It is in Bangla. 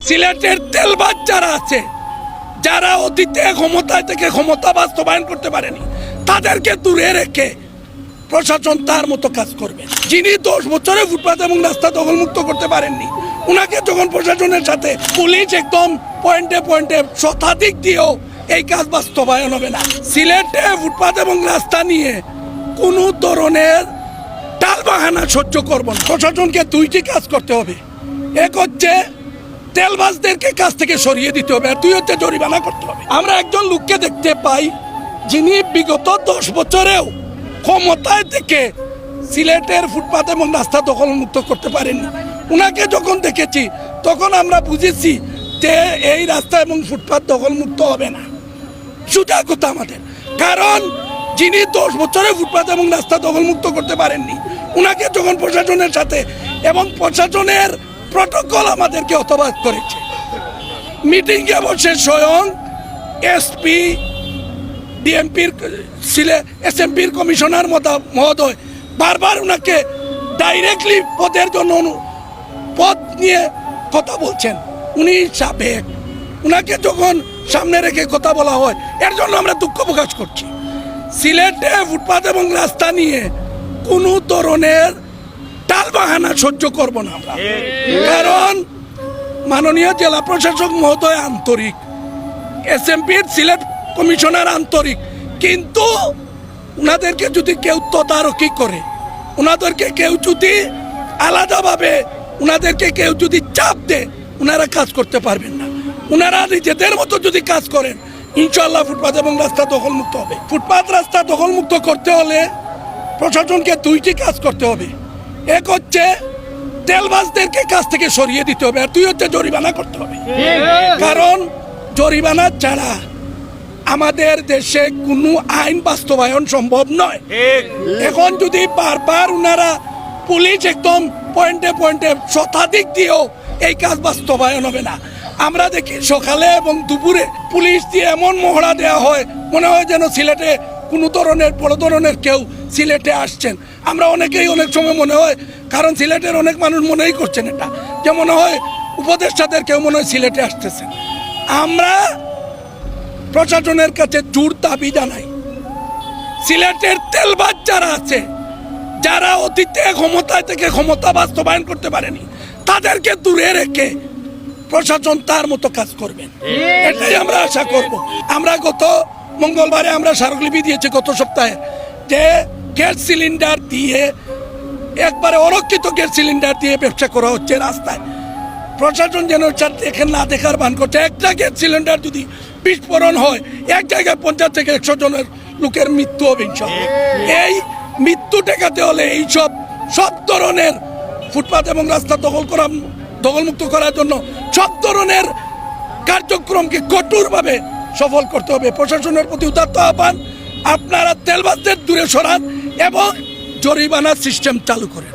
সিলেটের তেলবাজ যারা আছে, যারা অতীতে ক্ষমতায় থেকে ক্ষমতা বাস্তবায়ন করতে পারেনি, তাদেরকে দূরে রেখে প্রশাসন তার মতো কাজ করবে। যিনি 10 বছরে ফুটপাত এবং রাস্তা দখলমুক্ত করতে পারেননি, উনাকে যখন প্রশাসনের সাথে পুলিশ একদম পয়েন্টে পয়েন্টে শতাধিক দিয়েও এই কাজ বাস্তবায়ন হবে না। সিলেটে ফুটপাত এবং রাস্তা নিয়ে কোনো ধরনের টালবাহানা সহ্য করব না। প্রশাসনকে দুইটি কাজ করতে হবে। এক হচ্ছে তেলবাজদেরকে কাছ থেকে সরিয়ে দিতে হবে, আর দুই হচ্ছে জরিমানা করতে হবে। আমরা একজন লোককে দেখতে পাই যিনি বিগত 10 বছরেও ক্ষমতায় থেকে সিলেটের ফুটপাত এবং রাস্তা দখলমুক্ত করতে পারেননি। উনাকে যখন দেখেছি তখন আমরা বুঝেছি যে এই রাস্তা এবং ফুটপাত দখলমুক্ত হবে না। সোজা কথা আমাদের, কারণ যিনি 10 বছরে ফুটপাত এবং রাস্তা দখলমুক্ত করতে পারেননি, উনাকে যখন প্রশাসনের সাথে এবং প্রশাসনের প্রটোকল আমাদেরকে হতবাক করেছে। মিটিংয়ে বসে স্বয়ং এসপি ডিএমপির এসএমপির কমিশনার মহোদয় বারবার উনাকে ডাইরেক্টলি পদের জন্য পদ নিয়ে কথা বলছেন। উনি সাবেক, উনাকে যখন সামনে রেখে কথা বলা হয়, এর জন্য আমরা দুঃখ প্রকাশ করছি। সিলেটে ফুটপাত এবং রাস্তা নিয়ে কোনো ধরনের টালবাহানা সহ্য করব না আমরা, কারণ মাননীয় জেলা প্রশাসক মহোদয় আন্তরিক, এসএমপির সিলেট কমিশনার আন্তরিক, কিন্তু উনাদেরকে যদি কেউ তদারকি করে, উনাদেরকে কেউ যদি আলাদাভাবে উনাদেরকে কেউ যদি চাপ দেয়, উনারা কাজ করতে পারবেন না। উনারা নিজেদের মতো যদি কাজ করেন, ইনশাল্লাহ ফুটপাত এবং রাস্তা দখলমুক্ত হবে। ফুটপাত রাস্তা দখলমুক্ত করতে হলে প্রশাসনকে দুইটি কাজ করতে হবে। এক হচ্ছে তেলবাজদেরকে কাছ থেকে সরিয়ে দিতে হবে, আর দুই হচ্ছে জরিমানা করতে হবে। কারণ জরিমানা ছাড়া আমাদের দেশে কোনো আইন বাস্তবায়ন সম্ভব নয়। এখন যদি বারবার উনারা পুলিশ একদম পয়েন্টে পয়েন্টে শতাধিক দিয়েও এই কাজ বাস্তবায়ন হবে না। আমরা দেখি সকালে এবং দুপুরে পুলিশ দিয়ে এমন মহড়া দেওয়া হয়, মনে হয় যেন সিলেটে কোনো ধরনের বড় ধরনের কেউ সিলেটে আসছেন। আমরা অনেকেই অনেক সময় মনে হয়, কারণ সিলেটের অনেক মানুষ মনেই করছেন এটা, যে মনে হয় উপদেষ্টাদের কেউ মনে হয় সিলেটে আসতেছেন। আমরা প্রশাসনের কাছে জোর দাবি জানাই, সিলেটের তেলবাজ যারা আছে, যারা অতীতে ক্ষমতায় থেকে ক্ষমতা বাস্তবায়ন করতে পারেনি, তাদেরকে দূরে রেখে প্রশাসন তার মতো কাজ করবেন, এটাই আমরা আশা করব। আমরা গত মঙ্গলবারে আমরা স্মারকলিপি দিয়েছি গত সপ্তাহে, যে গ্যাস সিলিন্ডার দিয়ে একবারে অরক্ষিত গ্যাস সিলিন্ডার দিয়ে ব্যবসা করা হচ্ছে রাস্তায়। প্রশাসন যেন এখানে না দেখার ভান করছে। একটা গ্যাস সিলিন্ডার যদি বিস্ফোরণ হয়, এক জায়গায় 50 থেকে 100 জনের লোকের মৃত্যু হবে। এই মৃত্যু ঠেকাতে হলে এইসব সব ধরনের ফুটপাত এবং রাস্তা দখলমুক্ত করার জন্য সব ধরনের কার্যক্রমকে কঠোরভাবে সফল করতে হবে। প্রশাসনের প্রতি উদাত্ত আহ্বান, আপনারা তেলবাজদের দূরে সরান এবং জরিমানার সিস্টেম চালু করেন।